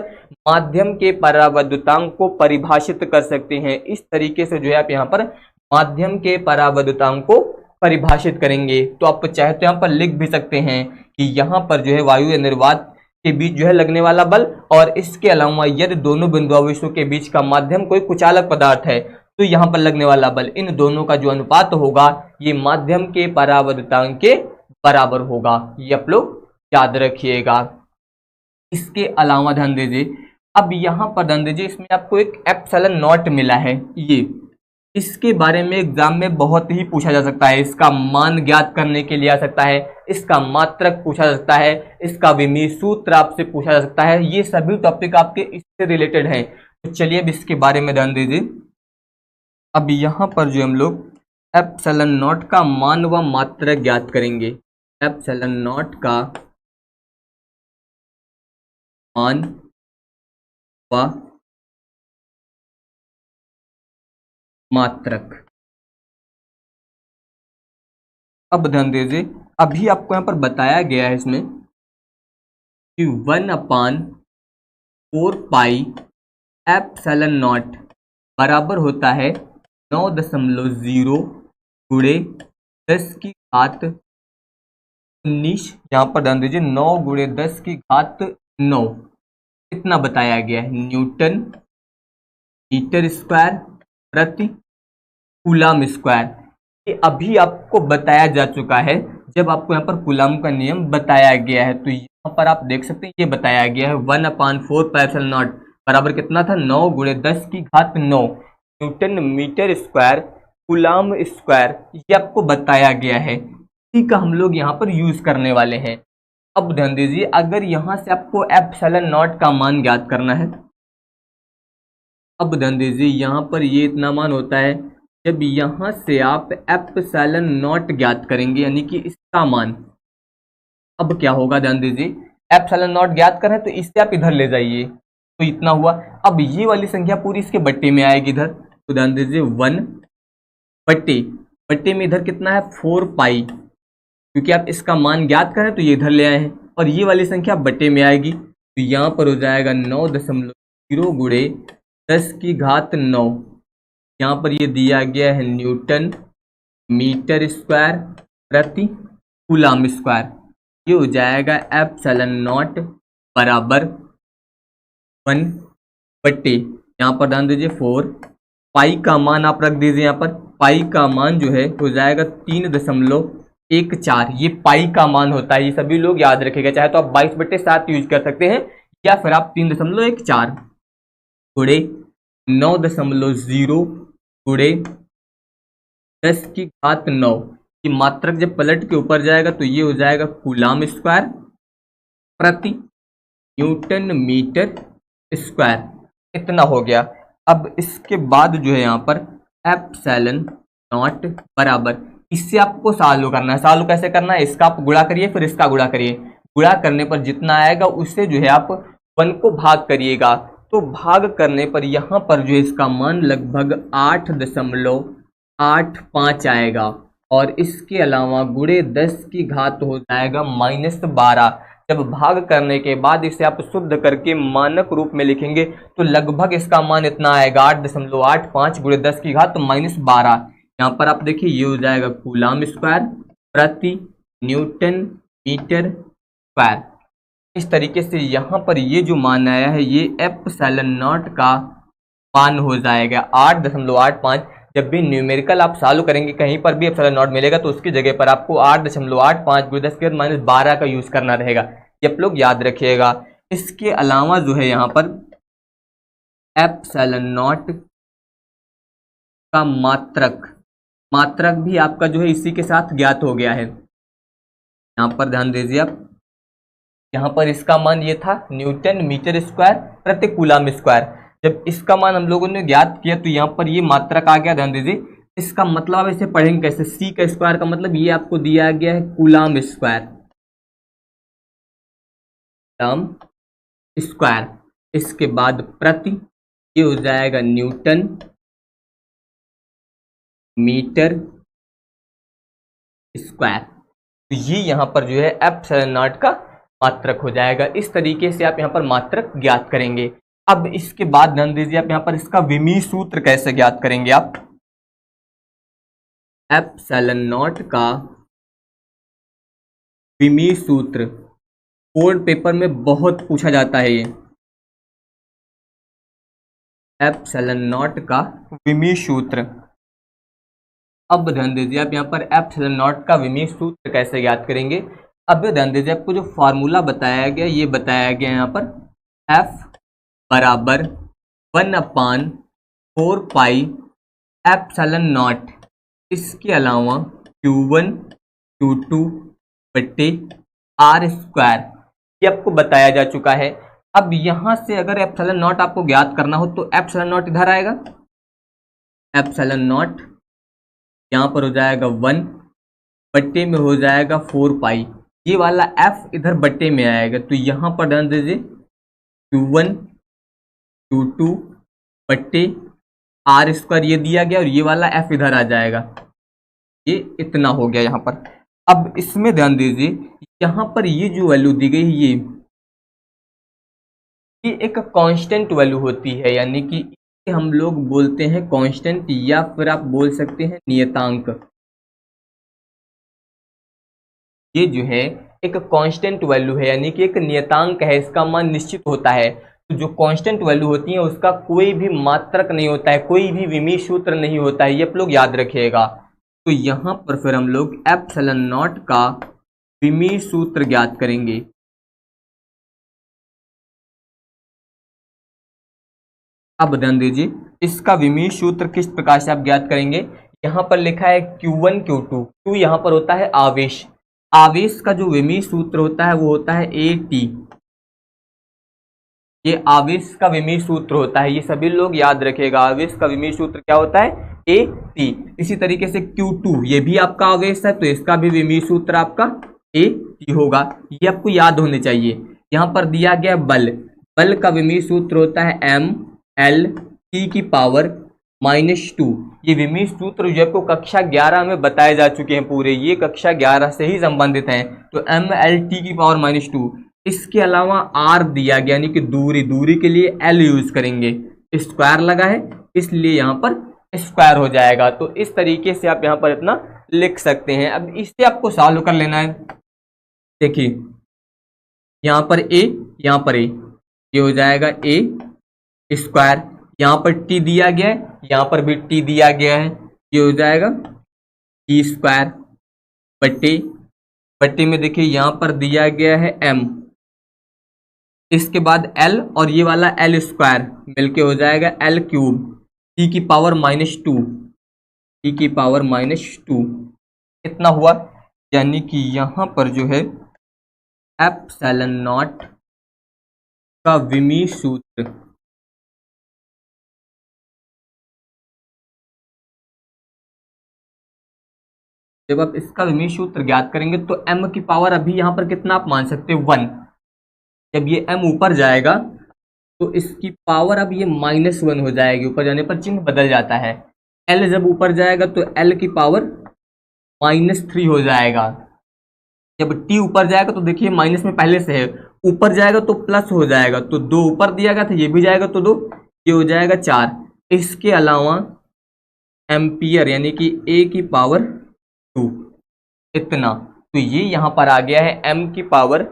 माध्यम के परावैद्युतांक को परिभाषित कर सकते हैं। इस तरीके से जो है आप यहाँ पर माध्यम के परावैद्युतांक को परिभाषित करेंगे। तो आप चाहे तो यहाँ पर लिख भी सकते हैं कि यहाँ पर जो है वायु या निर्वात के बीच जो है लगने वाला बल, और इसके अलावा यदि दोनों बिंदु आवेशों के बीच का माध्यम कोई कुचालक पदार्थ है तो यहाँ पर लगने वाला बल, इन दोनों का जो अनुपात होगा ये माध्यम के परावैद्युतांक के बराबर होगा। ये आप लोग याद रखिएगा। इसके अलावा ध्यान दीजिए, अब यहाँ पर ध्यान दीजिए इसमें आपको एक एप्सिलॉन नॉट मिला है। ये इसके बारे में एग्जाम में बहुत ही पूछा जा सकता है। इसका मान ज्ञात करने के लिए आ सकता है, इसका मात्रक पूछा जा सकता है, इसका विमीय सूत्र आपसे पूछा जा सकता है। ये सभी टॉपिक आपके इससे रिलेटेड हैं। तो चलिए अब इसके बारे में ध्यान दीजिए। अब यहाँ पर जो हम लोग एप्सिलॉन नॉट का मान व मात्रक ज्ञात करेंगे। एप्सिलॉन नॉट का मान व मात्रक। अब ध्यान दीजिए, अभी आपको यहाँ पर बताया गया है इसमें कि 1/4 पाई एप्सिलॉन नॉट बराबर होता है 9.0 गुणे 10 की घात 19। यहाँ पर ध्यान दीजिए 9 गुणे 10 की घात 9 इतना बताया गया है न्यूटन मीटर स्क्वायर प्रति कूलम स्क्वायर। ये अभी आपको बताया जा चुका है जब आपको यहाँ पर कूलम का नियम बताया गया है। तो यहाँ पर आप देख सकते हैं ये बताया गया है 1/4 पाई एप्सिलॉन नॉट बराबर कितना था 9 गुणे 10 की घात 9 newton metre square coulomb square. ये आपको बताया गया है, इसी का हम लोग यहाँ पर यूज करने वाले हैं। अब ध्यान दीजिए, अगर यहाँ से आपको एप्सिलॉन नॉट का मान ज्ञात करना है, अब ध्यान दीजिए यहाँ पर ये इतना मान होता है। जब यहाँ से आप एप्सिलॉन नॉट ज्ञात करेंगे यानी कि इसका मान, अब क्या होगा ध्यान दीजिए, एप्सिलॉन नॉट ज्ञात करें तो इससे आप इधर ले जाइए तो इतना हुआ। अब ये वाली संख्या पूरी इसके बट्टे में आएगी इधर, तो ध्यान दीजिए 1 बट्टे में इधर कितना है 4 पाई, क्योंकि आप इसका मान ज्ञात करें तो ये इधर ले आए हैं, और ये वाली संख्या बट्टे में आएगी तो यहाँ पर हो जाएगा 9.0 गुणे 10 की घात 9। यहाँ पर ये दिया गया है न्यूटन मीटर स्क्वायर प्रति कूलम स्क्वायर। ये हो जाएगा एप्सिलॉन नॉट बराबर 1 यहाँ पर ध्यान दीजिए 4 पाई का मान आप रख दीजिए। यहाँ पर पाई का मान जो है हो जाएगा 3.14। ये पाई का मान होता है, ये सभी लोग याद रखेगा। चाहे तो आप 22/7 यूज कर सकते हैं या फिर आप 3.14 गुणे 9.0 गुणे 10 की घात 9। ये मात्रक जब पलट के ऊपर जाएगा तो ये हो जाएगा कूलम स्क्वायर प्रति न्यूटन मीटर स्क्वायर, इतना हो गया। अब इसके बाद जो है यहाँ पर एप्सिलॉन नॉट बराबर, इससे आपको सॉल्व करना है। सॉल्व कैसे करना है, इसका आप गुणा करिए फिर इसका गुणा करिए। गुणा करने पर जितना आएगा उससे जो है आप 1 को भाग करिएगा। तो भाग करने पर यहाँ पर जो है इसका मान लगभग 8.85 आएगा, और इसके अलावा गुणे 10 की घात हो जाएगा -12। जब भाग करने के बाद इसे आप शुद्ध करके मानक रूप में लिखेंगे तो लगभग इसका मान इतना आएगा 8.85 गुणे 10 की घात -12। यहाँ पर आप देखिए ये हो जाएगा कूलम स्क्वायर प्रति न्यूटन मीटर स्क्वायर। इस तरीके से यहाँ पर ये जो मान आया है ये एप्सिलॉन नॉट का मान हो जाएगा 8.85। जब भी न्यूमेरिकल आप सॉल्व करेंगे कहीं पर भी एप्सिलॉन नॉट मिलेगा तो उसकी जगह पर आपको 8.85 × 10⁻12 का यूज करना रहेगा, ये आप लोग याद रखिएगा। इसके अलावा जो है यहाँ पर एप्सिलॉन नॉट का मात्रक भी आपका जो है इसी के साथ ज्ञात हो गया है। यहाँ पर ध्यान दीजिए आप, यहाँ पर इसका मान ये था न्यूटन मीटर स्क्वायर प्रति कूलम स्क्वायर। जब इसका मान हम लोगों ने ज्ञात किया तो यहाँ पर ये मात्रक आ गया। ध्यान दीजिए, इसका मतलब आप इसे पढ़ेंगे कैसे, सी का स्क्वायर का मतलब ये आपको दिया गया है कूलम स्क्वायर, इसके बाद प्रति ये हो जाएगा न्यूटन मीटर स्क्वायर। तो ये यहाँ पर जो है एप्सिलॉन नॉट का मात्रक हो जाएगा। इस तरीके से आप यहाँ पर मात्रक ज्ञात करेंगे। अब इसके बाद ध्यान दीजिए आप यहाँ पर इसका विमीय सूत्र कैसे ज्ञात करेंगे। आप एप्सिलॉन नॉट का विमीय सूत्र बोर्ड पेपर में बहुत पूछा जाता है। ये एप्सिलॉन नॉट का विमीय सूत्र, अब ध्यान दीजिए आप यहाँ पर एप्सिलॉन नॉट का विमीय सूत्र कैसे ज्ञात करेंगे। अब ध्यान दीजिए आपको जो फार्मूला बताया गया, ये बताया गया यहाँ पर F बराबर 1/4 पाई एप्सिलॉन नॉट, इसके अलावा Q1 Q2 बट्टे R स्क्वायर, ये आपको बताया जा चुका है। अब यहाँ से अगर एप्सिलॉन नॉट आपको ज्ञात करना हो तो एप्सिलॉन नॉट इधर आएगा, एप्सिलॉन नॉट यहाँ पर हो जाएगा 1 बट्टे में हो जाएगा 4 पाई, ये वाला F इधर बट्टे में आएगा। तो यहाँ पर ध्यान दीजिए Q1 Q2 बट्टे R स्क्वायर ये दिया गया और ये वाला F इधर आ जाएगा, ये इतना हो गया यहाँ पर। अब इसमें ध्यान दीजिए यहाँ पर ये जो वैल्यू दी गई है ये एक कांस्टेंट वैल्यू होती है, यानी कि हम लोग बोलते हैं कांस्टेंट या फिर आप बोल सकते हैं नियतांक। ये जो है एक कांस्टेंट वैल्यू है, यानी कि एक नियतांक है, इसका मान निश्चित होता है। तो जो कांस्टेंट वैल्यू होती है उसका कोई भी मात्रक नहीं होता है, कोई भी विमीय सूत्र नहीं होता है, ये आप लोग याद रखिएगा। तो यहाँ पर फिर हम लोग एप्सिलॉन नॉट का विमीय सूत्र ज्ञात करेंगे। अब ध्यान दीजिए इसका विमीय सूत्र किस प्रकार से आप ज्ञात करेंगे। यहाँ पर लिखा है Q1 Q2, Q यहाँ पर होता है आवेश, आवेश का जो विमीय सूत्र होता है वो होता है AT, ये आवेश का विमीय सूत्र होता है, ये सभी लोग याद रखिएगा। आवेश का विमीय सूत्र क्या होता है AT। इसी तरीके से Q2 ये भी आपका आवेश है तो इसका भी विमीय सूत्र आपका AT होगा, ये आपको याद होने चाहिए। यहाँ पर दिया गया बल, बल का विमीय सूत्र होता है MLT⁻²। ये विमीय सूत्र जो आपको कक्षा 11 में बताए जा चुके हैं पूरे, ये कक्षा 11 से ही संबंधित हैं। तो MLT⁻²। इसके अलावा R दिया गया, यानी कि दूरी के लिए L यूज करेंगे, स्क्वायर लगा है इसलिए यहाँ पर स्क्वायर हो जाएगा। तो इस तरीके से आप यहाँ पर इतना लिख सकते हैं। अब इससे आपको सॉल्व कर लेना है। देखिए यहाँ पर A, यहाँ पर A, ये हो जाएगा A स्क्वायर, यहाँ पर T दिया गया है, यहाँ पर भी T दिया गया है, ये हो जाएगा T स्क्वायर बट्टे में देखिए यहाँ पर दिया गया है M, इसके बाद L और ये वाला L स्क्वायर मिलके हो जाएगा L³ T⁻², इतना हुआ। यानी कि यहाँ पर जो है एप्सिलॉन नॉट का विमीय सूत्र जब आप इसका विमीय सूत्र ज्ञात करेंगे तो m की पावर अभी यहाँ पर कितना आप मान सकते हैं 1। जब ये m ऊपर जाएगा तो इसकी पावर अब ये -1 हो जाएगी, ऊपर जाने पर चिन्ह बदल जाता है। l जब ऊपर जाएगा तो l की पावर -3 हो जाएगा। जब t ऊपर जाएगा तो देखिए माइनस में पहले से है, ऊपर जाएगा तो प्लस हो जाएगा, तो 2 ऊपर दिया गया था, ये भी जाएगा तो 2, ये हो जाएगा 4। इसके अलावा एम्पियर यानी कि a की पावर 2, इतना। तो ये यहाँ पर आ गया है m की पावर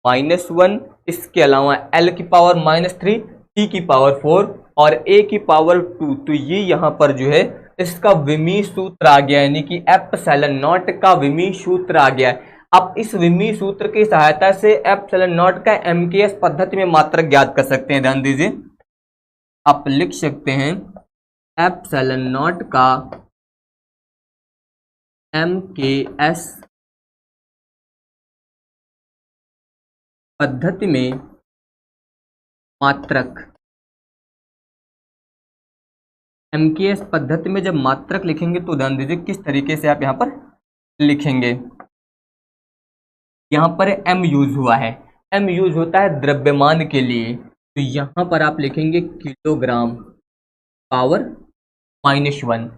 -1, इसके अलावा l की पावर -3, t की पावर 4 और a की पावर 2। तो ये यहाँ पर जो है इसका विमीय सूत्र आ गया, यानी कि एप्सिलॉन नॉट का विमीय सूत्र आ गया। आप इस विमीय सूत्र की सहायता से एप्सिलॉन नॉट का एमकेएस पद्धति में मात्रक ज्ञात कर सकते हैं। ध्यान दीजिए, आप लिख सकते हैं एप्सिलॉन नॉट का एमकेएस पद्धति में मात्रक। एमकेएस पद्धति में जब मात्रक लिखेंगे तो ध्यान दीजिए किस तरीके से आप यहां पर लिखेंगे। यहां पर एम यूज हुआ है, एम यूज होता है द्रव्यमान के लिए, तो यहां पर आप लिखेंगे किलोग्राम पावर -1।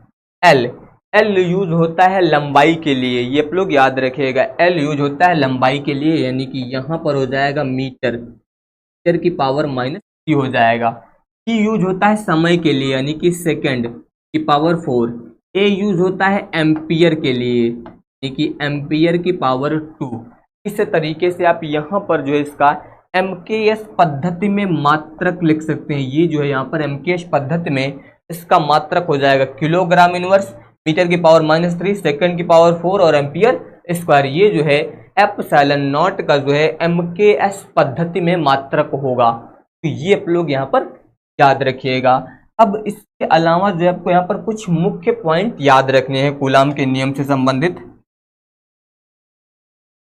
एल यूज होता है लंबाई के लिए, ये आप लोग याद रखिएगा, एल यूज होता है लंबाई के लिए, यानी कि यहां पर हो जाएगा मीटर, मीटर की पावर -3 हो जाएगा। ई यूज होता है समय के लिए, यानी कि सेकंड की पावर 4। ए यूज होता है एम्पियर के लिए, यानी कि एम्पियर की पावर 2। इस तरीके से आप यहाँ पर जो है इसका एमकेएस पद्धति में मात्रक लिख सकते हैं। ये जो है यहाँ पर एमकेएस पद्धति में इसका मात्रक हो जाएगा किलोग्राम इनवर्स, मीटर की पावर -3, सेकंड की पावर 4 और एम्पियर स्क्वायर। ये जो है एप्सिलॉन नॉट का जो है एमकेएस पद्धति में मात्रक होगा। तो ये आप लोग यहाँ पर याद रखिएगा। अब इसके अलावा जो आपको यहाँ पर कुछ मुख्य पॉइंट याद रखने हैं कूलाम के नियम से संबंधित,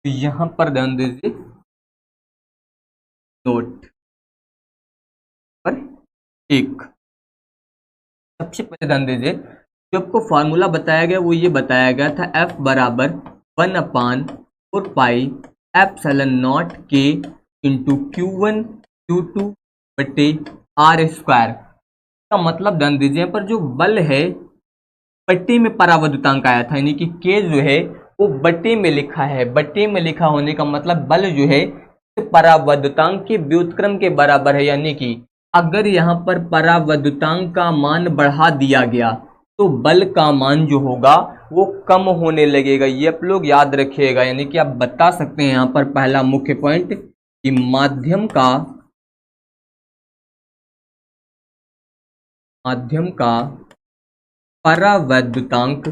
तो यहाँ पर ध्यान दीजिए, नोट पर 1। सबसे पहले ध्यान दीजिए, जो आपको फॉर्मूला बताया गया वो ये बताया गया था, F बराबर 1/4 पाई एप्सिलॉन नॉट के इंटू Q1 Q2 बटे R स्क्वायर। का मतलब ध्यान दीजिए पर जो बल है बटे में परावर्तकांक आया था, यानी कि K जो है वो बटे में लिखा है। बटे में लिखा होने का मतलब बल जो है परावर्तकांक के व्युत्क्रम के बराबर है, यानी कि अगर यहाँ पर परावर्तकांक का मान बढ़ा दिया गया तो बल का मान जो होगा वो कम होने लगेगा। ये आप लोग याद रखिएगा, यानी कि आप बता सकते हैं यहाँ पर पहला मुख्य पॉइंट कि माध्यम का परावर्तकांक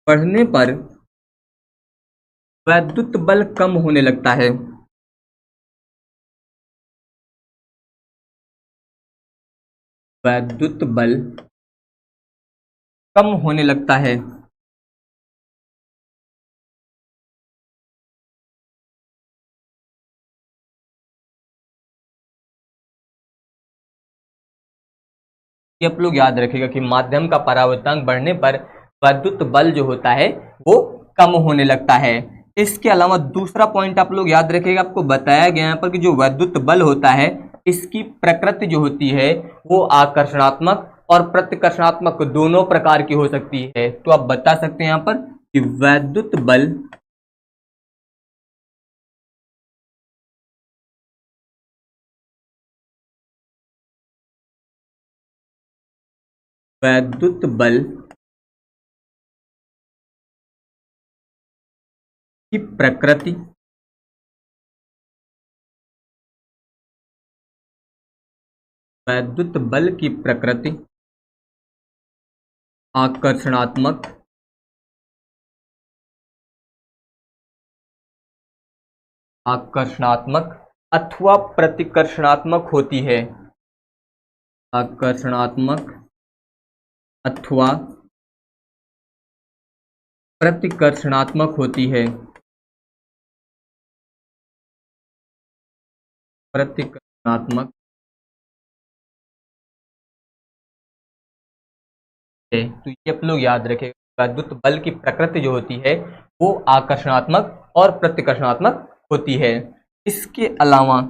बढ़ने पर वैद्युत बल कम होने लगता है। वैद्युत बल कम होने लगता है। ये आप लोग याद रखिएगा कि माध्यम का परावर्तकांक बढ़ने पर वैद्युत बल जो होता है वो कम होने लगता है। इसके अलावा दूसरा पॉइंट आप लोग याद रखिएगा, आपको बताया गया यहाँ पर कि जो वैद्युत बल होता है इसकी प्रकृति जो होती है वो आकर्षणात्मक और प्रतिकर्षणात्मक दोनों प्रकार की हो सकती है। तो आप बता सकते हैं यहाँ पर कि वैद्युत बल की प्रकृति आकर्षणात्मक अथवा प्रतिकर्षणात्मक होती है। आकर्षणात्मक अथवा प्रतिकर्षणात्मक होती है। प्रतिकर्षणात्मक है। तो ये आप लोग याद रखें, वैद्युत बल की प्रकृति जो होती है वो आकर्षणात्मक और प्रतिकर्षणात्मक होती है। इसके अलावा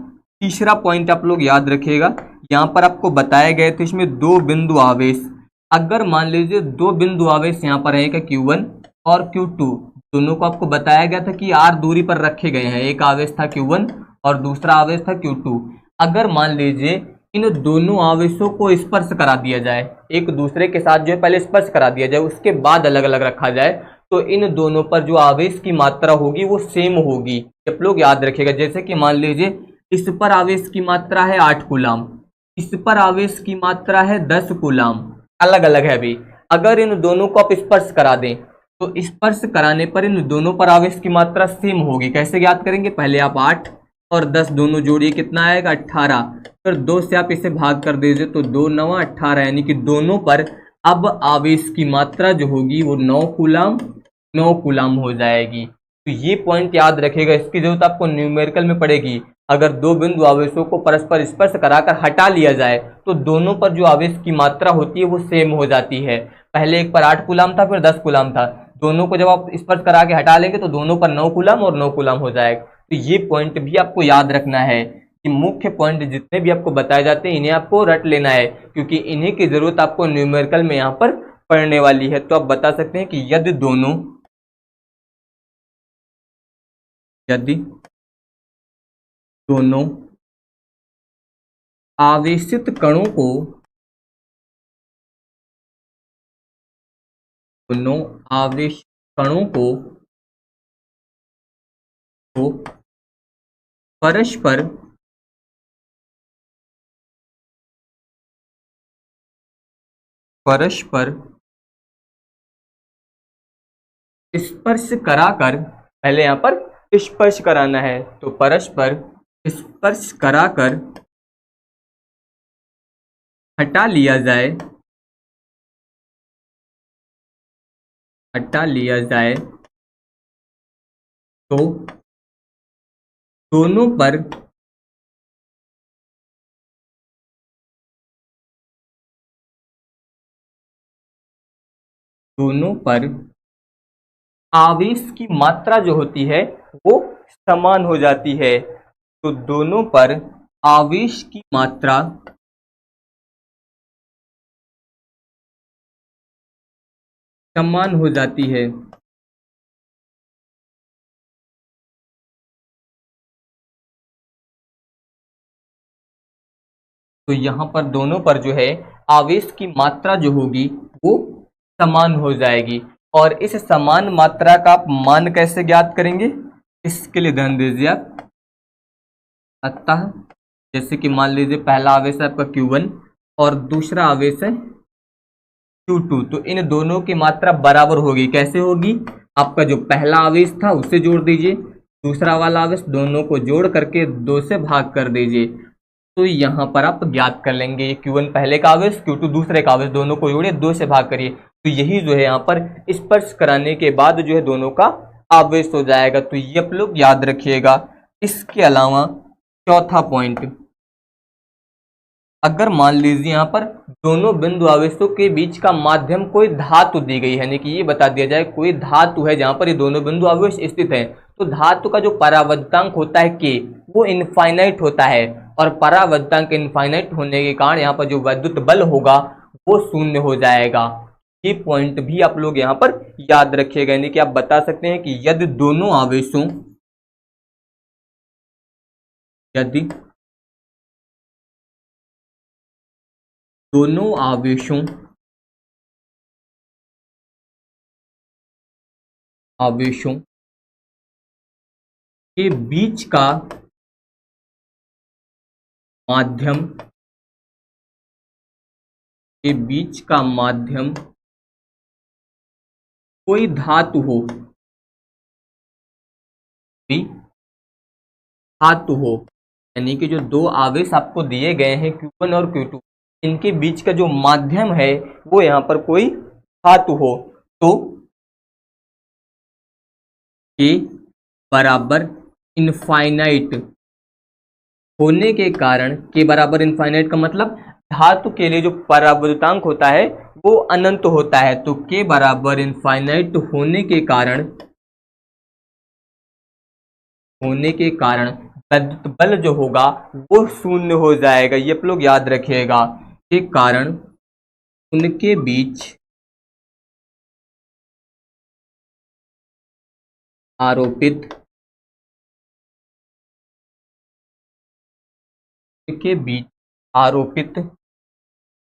तीसरा पॉइंट आप लोग याद रखिएगा, यहाँ पर आपको बताए गए थे इसमें 2 बिंदु आवेश। अगर मान लीजिए 2 बिंदु आवेश यहाँ पर है, Q1 और Q2, दोनों को आपको बताया गया था कि R दूरी पर रखे गए हैं। एक आवेश था Q1 और दूसरा आवेश था Q2। अगर मान लीजिए इन दोनों आवेशों को स्पर्श करा दिया जाए, एक दूसरे के साथ जो है पहले स्पर्श करा दिया जाए, उसके बाद अलग अलग रखा जाए, तो इन दोनों पर जो आवेश की मात्रा होगी वो सेम होगी। आप लोग याद रखिएगा। जैसे कि मान लीजिए इस पर आवेश की मात्रा है 8 कूलाम, इस पर आवेश की मात्रा है 10 कूलाम, अलग अलग है अभी। अगर इन दोनों को आप स्पर्श करा दें तो स्पर्श कराने पर इन दोनों पर आवेश की मात्रा सेम होगी। कैसे ज्ञात करेंगे? पहले आप 8 और 10 दोनों जोड़िए, कितना आएगा? 18। फिर 2 से आप इसे भाग कर दीजिए तो 2 9 18, यानी कि दोनों पर अब आवेश की मात्रा जो होगी वो 9 कूलाम हो जाएगी। तो ये पॉइंट याद रखिएगा, इसकी जरूरत आपको न्यूमेरिकल में पड़ेगी। अगर दो बिंदु आवेशों को परस्पर स्पर्श कराकर हटा लिया जाए तो दोनों पर जो आवेश की मात्रा होती है वो सेम हो जाती है। पहले एक पर 8 कूलाम था, फिर 10 कूलाम था, दोनों को जब आप स्पर्श करा के हटा लेंगे तो दोनों पर 9 कूलाम और 9 कूलाम हो जाएगा। तो ये पॉइंट भी आपको याद रखना है कि मुख्य पॉइंट जितने भी आपको बताए जाते हैं इन्हें आपको रट लेना है, क्योंकि इन्हीं की जरूरत आपको न्यूमेरिकल में यहाँ पर पड़ने वाली है। तो आप बता सकते हैं कि यदि दोनों आवेशित कणों को तो परस्पर स्पर्श कराकर, पहले यहां पर स्पर्श कराना है तो परस्पर स्पर्श कराकर हटा लिया जाए तो दोनों पर आवेश की मात्रा जो होती है वो समान हो जाती है। तो दोनों पर आवेश की मात्रा समान हो जाती है। तो यहां पर दोनों पर जो है आवेश की मात्रा जो होगी वो समान हो जाएगी। और इस समान मात्रा का आप मान कैसे ज्ञात करेंगे, इसके लिए ध्यान दीजिए आप। अतः जैसे कि मान लीजिए पहला आवेश है आपका Q1 और दूसरा आवेश है Q2, तो इन दोनों की मात्रा बराबर होगी। कैसे होगी? आपका जो पहला आवेश था उससे जोड़ दीजिए, दूसरा वाला आवेश, दोनों को जोड़ करके 2 से भाग कर दीजिए। तो यहाँ पर आप ज्ञात कर लेंगे Q1 पहले का आवेश, Q2 दूसरे का आवेश, दोनों को जोड़िए, 2 से भाग करिए। तो यही जो है यहाँ पर स्पर्श कराने के बाद जो है दोनों का आवेश हो जाएगा। तो ये आप लोग याद रखिएगा। इसके अलावा चौथा पॉइंट, अगर मान लीजिए यहाँ पर दोनों बिंदु आवेशों के बीच का माध्यम कोई धातु दी गई है, यानी कि ये बता दिया जाए कोई धातु है जहां पर ये दोनों बिंदु आवेश स्थित हैं, तो धातु का जो परावर्तनांक होता है के, वो इनफाइनाइट होता है। और परावर्तनांक इनफाइनाइट होने के कारण यहाँ पर जो वैद्युत बल होगा वो शून्य हो जाएगा। ये पॉइंट भी आप लोग यहाँ पर याद रखिएगा, यानी कि आप बता सकते हैं कि यदि दोनों आवेशों आवेशों के बीच का माध्यम कोई धातु हो, यानी कि जो दो आवेश आपको दिए गए हैं Q1 और Q2, इनके बीच का जो माध्यम है वो यहाँ पर कोई धातु हो, तो के बराबर इनफाइनाइट होने के कारण, के बराबर इनफाइनाइट का मतलब धातु के लिए जो परावर्तनांक होता है वो अनंत होता है। तो के बराबर इनफाइनाइट होने के कारण वैद्युत बल जो होगा वो शून्य हो जाएगा। ये आप लोग याद रखिएगा, के कारण उनके बीच आरोपित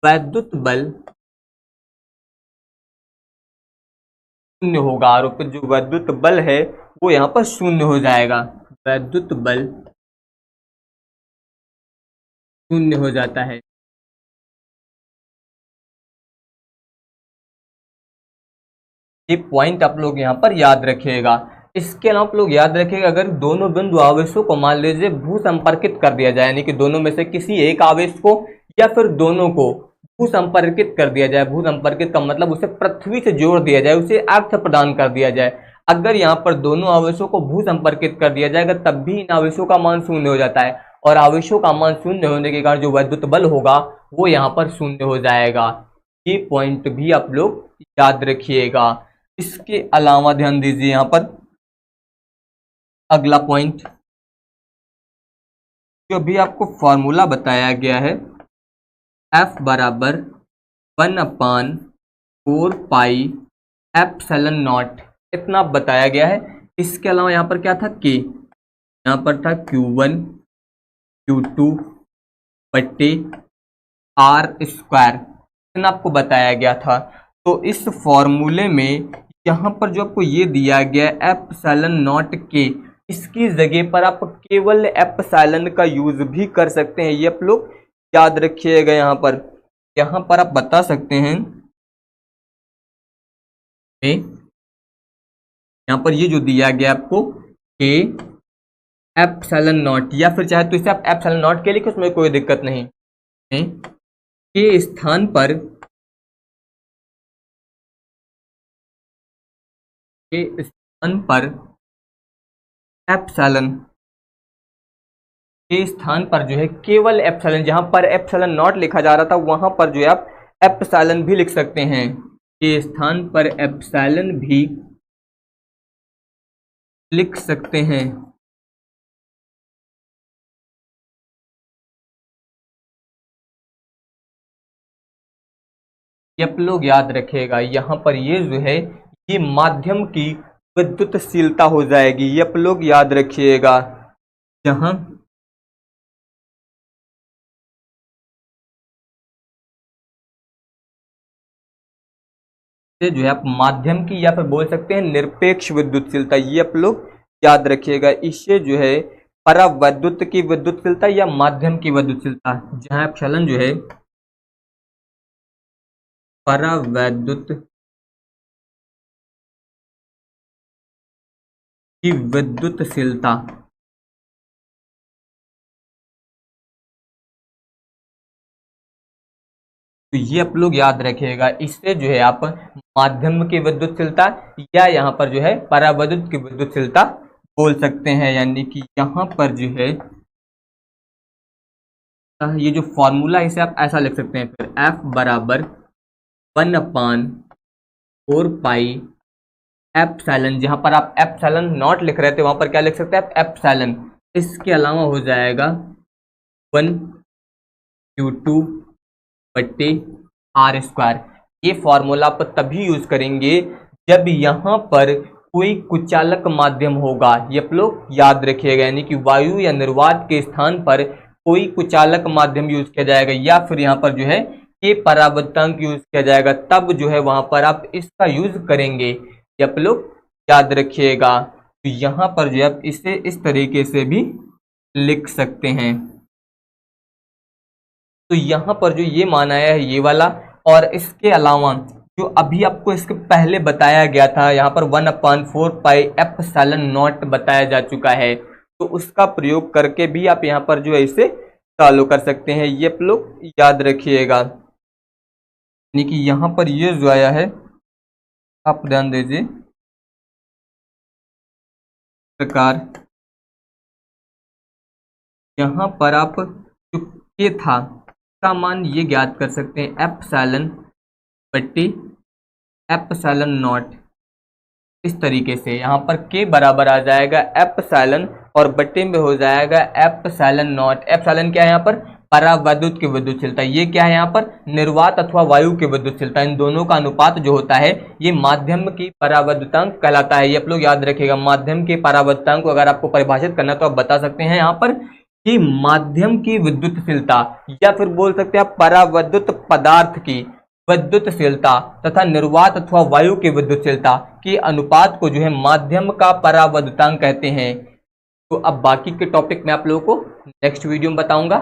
वैद्युत बल शून्य होगा। आरोपित जो वैद्युत बल है वो यहाँ पर शून्य हो जाएगा। वैद्युत बल शून्य हो जाता है। ये पॉइंट आप लोग यहाँ पर याद रखिएगा। इसके अलावा आप लोग याद रखिएगा, अगर दोनों बिंदु आवेशों को मान लीजिए भू संपर्कित कर दिया जाए, यानी कि दोनों में से किसी एक आवेश को या फिर दोनों को भू संपर्कित कर दिया जाए। भू संपर्कित का मतलब उसे पृथ्वी से जोड़ दिया जाए, उसे अर्थ प्रदान कर दिया जाए। अगर यहाँ पर दोनों आवेशों को भू संपर्कित कर दिया जाएगा तब भी इन आवेशों का मान शून्य हो जाता है, और आवेशों का मान शून्य होने के कारण जो वैद्युत बल होगा वो यहाँ पर शून्य हो जाएगा। ये पॉइंट भी आप लोग याद रखिएगा। इसके अलावा ध्यान दीजिए यहाँ पर अगला पॉइंट, जो भी आपको फॉर्मूला बताया गया है, F बराबर 1/4 पाई एप्सिलॉन नॉट, इतना बताया गया है। इसके अलावा यहाँ पर क्या था, K, यहाँ पर था Q1 Q2 बट्टे R स्क्वायर, इतना आपको बताया गया था। तो इस फॉर्मूले में यहाँ पर जो आपको ये दिया गया एप्सिलॉन नॉट K, इसकी जगह पर आप केवल एप्सिलॉन का यूज भी कर सकते हैं। ये आप लोग याद रखिएगा। यहाँ पर आप बता सकते हैं, यहाँ पर ये जो दिया गया आपको K एप्सिलॉन नॉट, या फिर चाहे तो इसे आप एप्सिलॉन नॉट के लिखे, उसमें कोई दिक्कत नहीं है। के स्थान पर एप्सिलॉन के स्थान पर जो है केवल एप्सिलॉन, जहां पर एप्सिलॉन नॉट लिखा जा रहा था वहां पर जो है आप एप्सिलॉन भी लिख सकते हैं। के स्थान पर एप्सिलॉन भी लिख सकते हैं। ये आप लोग याद रखिएगा। यहाँ पर ये जो है ये माध्यम की विद्युतशीलता हो जाएगी। ये आप लोग याद रखिएगा। जहां से जो है आप माध्यम की या फिर बोल सकते हैं निरपेक्ष विद्युतशीलता, ये आप लोग याद रखिएगा। इससे जो है परावैद्युत की विद्युतशीलता या माध्यम की विद्युतशीलता, जहां एप्सिलॉन जो है परावैद्युत की विद्युतशीलता, तो ये आप लोग याद रखिएगा। इससे जो है आप माध्यम की विद्युतशीलता या यहाँ पर जो है परावैद्युत की विद्युतशीलता बोल सकते हैं। यानी कि यहाँ पर जो है ये जो फॉर्मूला, इसे आप ऐसा लिख सकते हैं। फिर F बराबर 1/4 पाई एप्सिलॉन, जहां पर आप एप्सिलॉन नॉट लिख रहे थे वहां पर क्या लिख सकते हैं आप, एप्सिलॉन। इसके अलावा हो जाएगा 1/2 बट्टे R स्क्वायर। ये फॉर्मूला आप तभी यूज करेंगे जब यहाँ पर कोई कुचालक माध्यम होगा। ये आप लोग याद रखिएगा। यानी कि वायु या निर्वात के स्थान पर कोई कुचालक माध्यम यूज किया जाएगा, या फिर यहाँ पर जो है ये परावर्तनांक यूज किया जाएगा, तब जो है वहां पर आप इसका यूज करेंगे। ये आप लोग याद रखिएगा। तो यहाँ पर जो आप इसे इस तरीके से भी लिख सकते हैं। तो यहाँ पर जो ये माना है ये वाला, और इसके अलावा जो अभी आपको इसके पहले बताया गया था, यहाँ पर 1/4 पाई एप्सिलॉन नॉट बताया जा चुका है, तो उसका प्रयोग करके भी आप यहाँ पर जो है इसे सॉल्व कर सकते हैं। ये आप लोग याद रखिएगा। यानी कि यहाँ पर ये जो आया है, आप ध्यान दीजिए प्रकार, यहाँ पर आप जो के था का मान ये ज्ञात कर सकते हैं एप्सिलॉन बट्टी एप्सिलॉन नॉट। इस तरीके से यहाँ पर के बराबर आ जाएगा एप्सिलॉन और बट्टे में हो जाएगा एप्सिलॉन नॉट। एप्सिलॉन क्या है यहाँ पर, परावैद्युत की विद्युतशीलता। ये क्या है यहाँ पर, निर्वात अथवा वायु की विद्युतशीलता। इन दोनों का अनुपात जो होता है ये माध्यम की परावैद्युतांक कहलाता है। ये आप लोग याद रखिएगा। माध्यम के परावैद्युतांक को अगर आपको परिभाषित करना है तो आप बता सकते हैं यहाँ पर कि माध्यम की विद्युतशीलता, या फिर बोल सकते हैं परावैद्युत पदार्थ की विद्युतशीलता तथा निर्वात अथवा वायु की विद्युतशीलता के अनुपात को जो है माध्यम का परावैद्युतांक कहते हैं। तो अब बाकी के टॉपिक मैं आप लोगों को नेक्स्ट वीडियो में बताऊंगा।